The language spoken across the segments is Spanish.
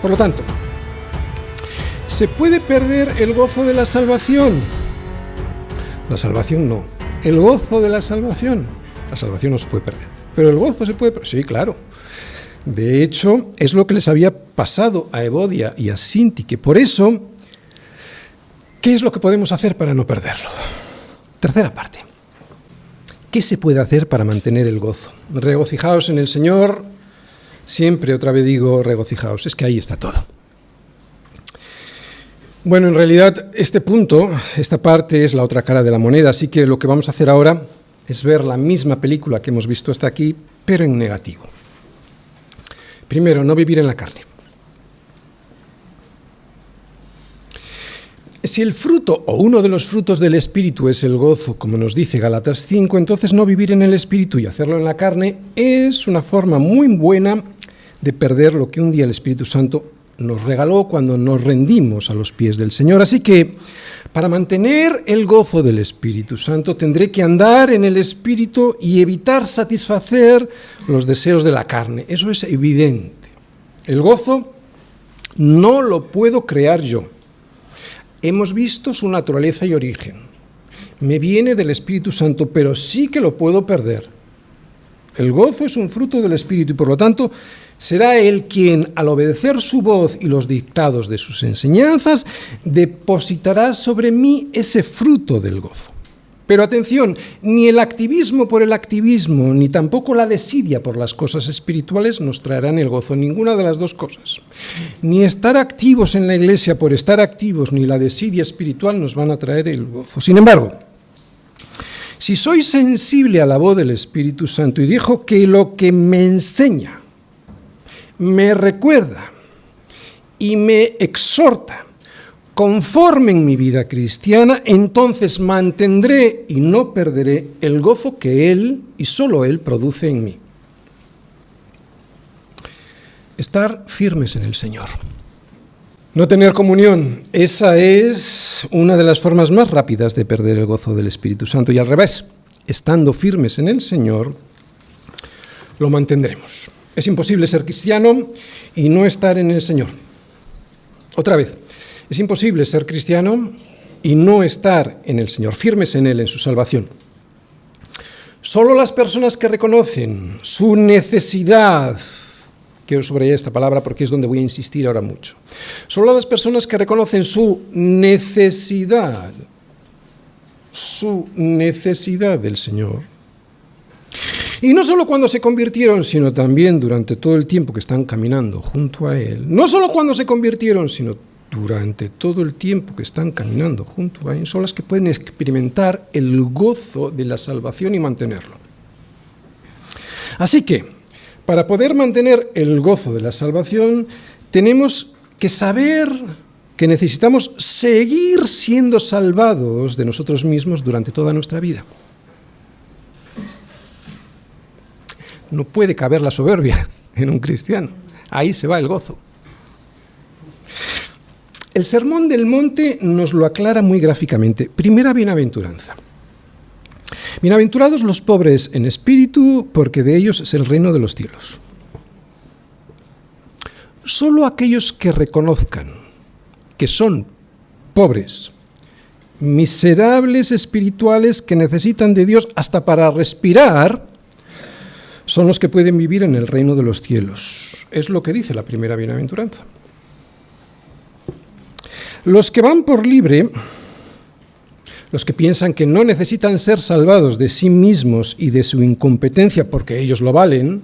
Por lo tanto, ¿se puede perder el gozo de la salvación? La salvación no. El gozo de la salvación. La salvación no se puede perder. Pero el gozo se puede perder. Sí, claro. De hecho, es lo que les había pasado a Evodia y a Síntique. Por eso, ¿qué es lo que podemos hacer para no perderlo? Tercera parte. ¿Qué se puede hacer para mantener el gozo? Regocijaos en el Señor. Siempre, otra vez digo, regocijaos. Es que ahí está todo. Bueno, en realidad, este punto, esta parte es la otra cara de la moneda, así que lo que vamos a hacer ahora es ver la misma película que hemos visto hasta aquí, pero en negativo. Primero, no vivir en la carne. Si el fruto o uno de los frutos del Espíritu es el gozo, como nos dice Gálatas 5, entonces no vivir en el Espíritu y hacerlo en la carne es una forma muy buena de perder lo que un día el Espíritu Santo nos regaló cuando nos rendimos a los pies del Señor. Así que, para mantener el gozo del Espíritu Santo, tendré que andar en el Espíritu y evitar satisfacer los deseos de la carne. Eso es evidente. El gozo no lo puedo crear yo. Hemos visto su naturaleza y origen. Me viene del Espíritu Santo, pero sí que lo puedo perder. El gozo es un fruto del Espíritu y, por lo tanto, será Él quien, al obedecer su voz y los dictados de sus enseñanzas, depositará sobre mí ese fruto del gozo. Pero atención, ni el activismo por el activismo, ni tampoco la desidia por las cosas espirituales nos traerán el gozo, ninguna de las dos cosas. Ni estar activos en la Iglesia por estar activos, ni la desidia espiritual nos van a traer el gozo. Sin embargo, si soy sensible a la voz del Espíritu Santo y dejo que lo que me enseña, me recuerda y me exhorta conformen mi vida cristiana, entonces mantendré y no perderé el gozo que Él y solo Él produce en mí. Estar firmes en el Señor. No tener comunión, esa es una de las formas más rápidas de perder el gozo del Espíritu Santo. Y al revés, estando firmes en el Señor, lo mantendremos. Es imposible ser cristiano y no estar en el Señor. Otra vez, es imposible ser cristiano y no estar en el Señor, firmes en Él, en su salvación. Solo las personas que reconocen su necesidad, quiero subrayar esta palabra porque es donde voy a insistir ahora mucho, solo las personas que reconocen su necesidad del Señor, y no solo cuando se convirtieron, sino también durante todo el tiempo que están caminando junto a Él, no solo cuando se convirtieron, sino durante todo el tiempo que están caminando junto a Él, son las que pueden experimentar el gozo de la salvación y mantenerlo. Así que, para poder mantener el gozo de la salvación, tenemos que saber que necesitamos seguir siendo salvados de nosotros mismos durante toda nuestra vida. No puede caber la soberbia en un cristiano. Ahí se va el gozo. El Sermón del Monte nos lo aclara muy gráficamente. Primera bienaventuranza. Bienaventurados los pobres en espíritu, porque de ellos es el reino de los cielos. Solo aquellos que reconozcan que son pobres, miserables espirituales que necesitan de Dios hasta para respirar, son los que pueden vivir en el reino de los cielos. Es lo que dice la primera bienaventuranza. Los que van por libre, los que piensan que no necesitan ser salvados de sí mismos y de su incompetencia porque ellos lo valen,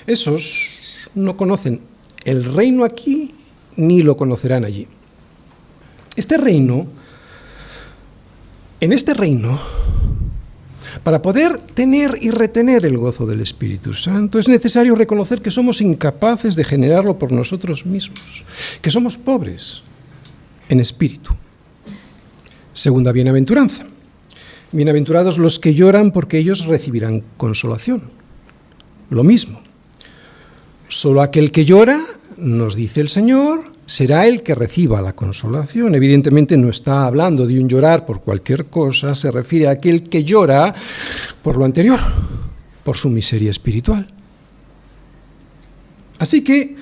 esos no conocen el reino aquí ni lo conocerán allí. En este reino, para poder tener y retener el gozo del Espíritu Santo, es necesario reconocer que somos incapaces de generarlo por nosotros mismos, que somos pobres en espíritu. Segunda bienaventuranza. Bienaventurados los que lloran, porque ellos recibirán consolación. Lo mismo. Solo aquel que llora, nos dice el Señor, será el que reciba la consolación. Evidentemente no está hablando de un llorar por cualquier cosa, se refiere a aquel que llora por lo anterior, por su miseria espiritual. Así que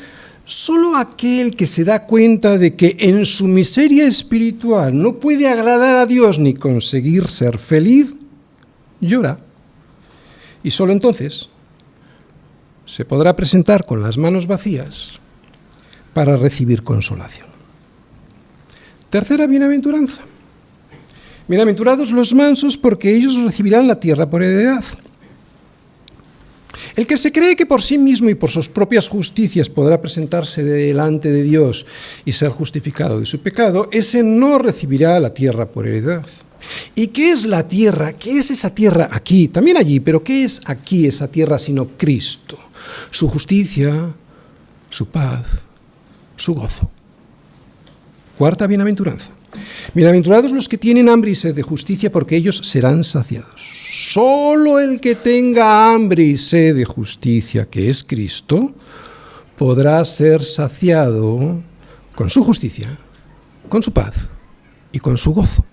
Solo aquel que se da cuenta de que en su miseria espiritual no puede agradar a Dios ni conseguir ser feliz, llora. Y solo entonces se podrá presentar con las manos vacías para recibir consolación. Tercera bienaventuranza. Bienaventurados los mansos, porque ellos recibirán la tierra por heredad. El que se cree que por sí mismo y por sus propias justicias podrá presentarse delante de Dios y ser justificado de su pecado, ese no recibirá la tierra por heredad. ¿Y qué es la tierra? ¿Qué es esa tierra aquí? También allí, pero ¿qué es aquí esa tierra sino Cristo? Su justicia, su paz, su gozo. Cuarta bienaventuranza. Bienaventurados los que tienen hambre y sed de justicia, porque ellos serán saciados. Solo el que tenga hambre y sed de justicia, que es Cristo, podrá ser saciado con su justicia, con su paz y con su gozo.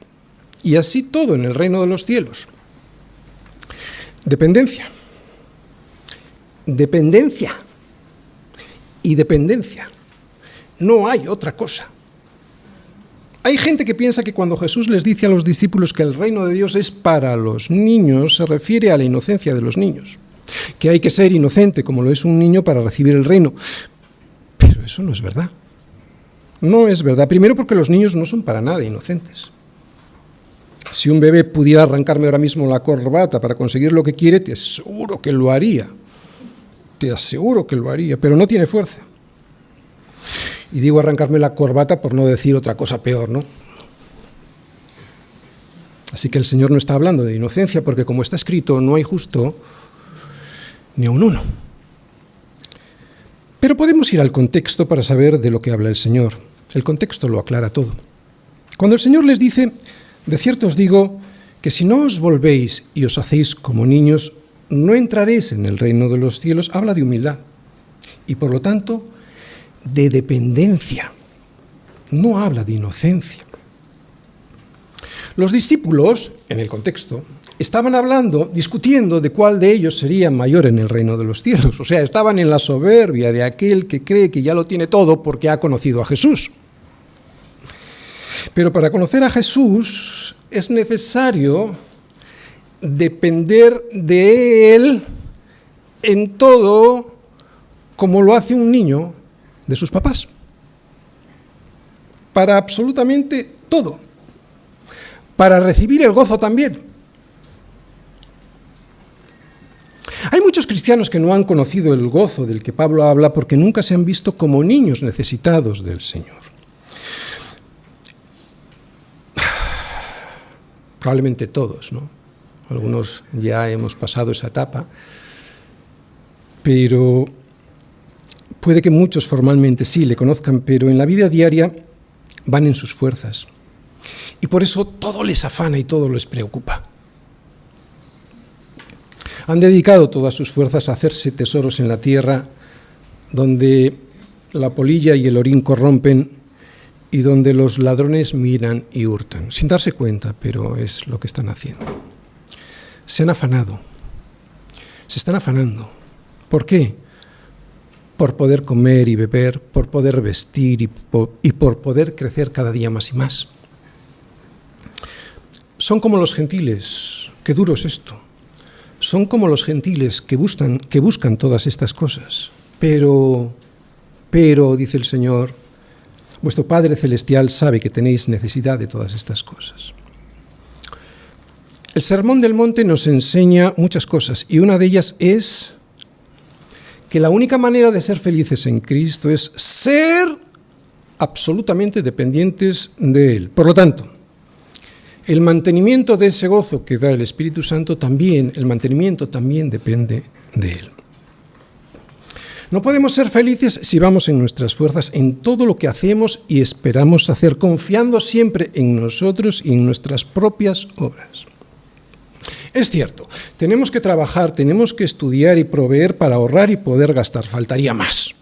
Y así todo en el reino de los cielos. Dependencia. Dependencia. Y dependencia. No hay otra cosa. Hay gente que piensa que cuando Jesús les dice a los discípulos que el reino de Dios es para los niños, se refiere a la inocencia de los niños. Que hay que ser inocente como lo es un niño para recibir el reino. Pero eso no es verdad. No es verdad. Primero porque los niños no son para nada inocentes. Si un bebé pudiera arrancarme ahora mismo la corbata para conseguir lo que quiere, te aseguro que lo haría. Te aseguro que lo haría, pero no tiene fuerza. Y digo arrancarme la corbata por no decir otra cosa peor, ¿no? Así que el Señor no está hablando de inocencia, porque como está escrito, no hay justo ni a un uno. Pero podemos ir al contexto para saber de lo que habla el Señor. El contexto lo aclara todo. Cuando el Señor les dice, de cierto os digo, que si no os volvéis y os hacéis como niños, no entraréis en el reino de los cielos, habla de humildad. Y por lo tanto, de dependencia, no habla de inocencia. Los discípulos, en el contexto, estaban discutiendo de cuál de ellos sería mayor en el reino de los cielos. O sea, estaban en la soberbia de aquel que cree que ya lo tiene todo porque ha conocido a Jesús. Pero para conocer a Jesús es necesario depender de Él en todo, como lo hace un niño de sus papás, para absolutamente todo, para recibir el gozo también. Hay muchos cristianos que no han conocido el gozo del que Pablo habla porque nunca se han visto como niños necesitados del Señor. Probablemente todos, ¿no? Algunos ya hemos pasado esa etapa, pero puede que muchos formalmente sí le conozcan, pero en la vida diaria van en sus fuerzas. Y por eso todo les afana y todo les preocupa. Han dedicado todas sus fuerzas a hacerse tesoros en la tierra, donde la polilla y el orín corrompen y donde los ladrones miran y hurtan, sin darse cuenta, pero es lo que están haciendo. Se han afanado, se están afanando. ¿Por qué? Por poder comer y beber, por poder vestir y por poder crecer cada día más y más. Son como los gentiles, qué duro es esto. Son como los gentiles que buscan todas estas cosas. Pero, dice el Señor, vuestro Padre Celestial sabe que tenéis necesidad de todas estas cosas. El Sermón del Monte nos enseña muchas cosas y una de ellas es que la única manera de ser felices en Cristo es ser absolutamente dependientes de Él. Por lo tanto, el mantenimiento de ese gozo que da el Espíritu Santo también, el mantenimiento también depende de Él. No podemos ser felices si vamos en nuestras fuerzas en todo lo que hacemos y esperamos hacer, confiando siempre en nosotros y en nuestras propias obras. Es cierto, tenemos que trabajar, tenemos que estudiar y proveer para ahorrar y poder gastar. Faltaría más.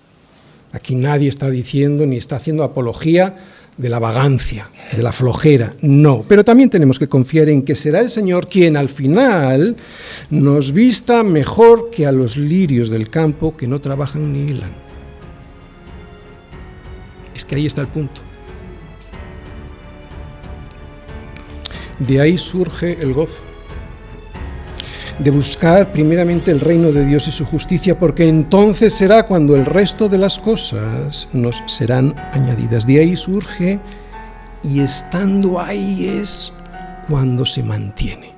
Aquí nadie está diciendo ni está haciendo apología de la vagancia, de la flojera. No, pero también tenemos que confiar en que será el Señor quien al final nos vista mejor que a los lirios del campo que no trabajan ni hilan. Es que ahí está el punto. De ahí surge el gozo. De buscar primeramente el reino de Dios y su justicia, porque entonces será cuando el resto de las cosas nos serán añadidas. De ahí surge, y estando ahí es cuando se mantiene.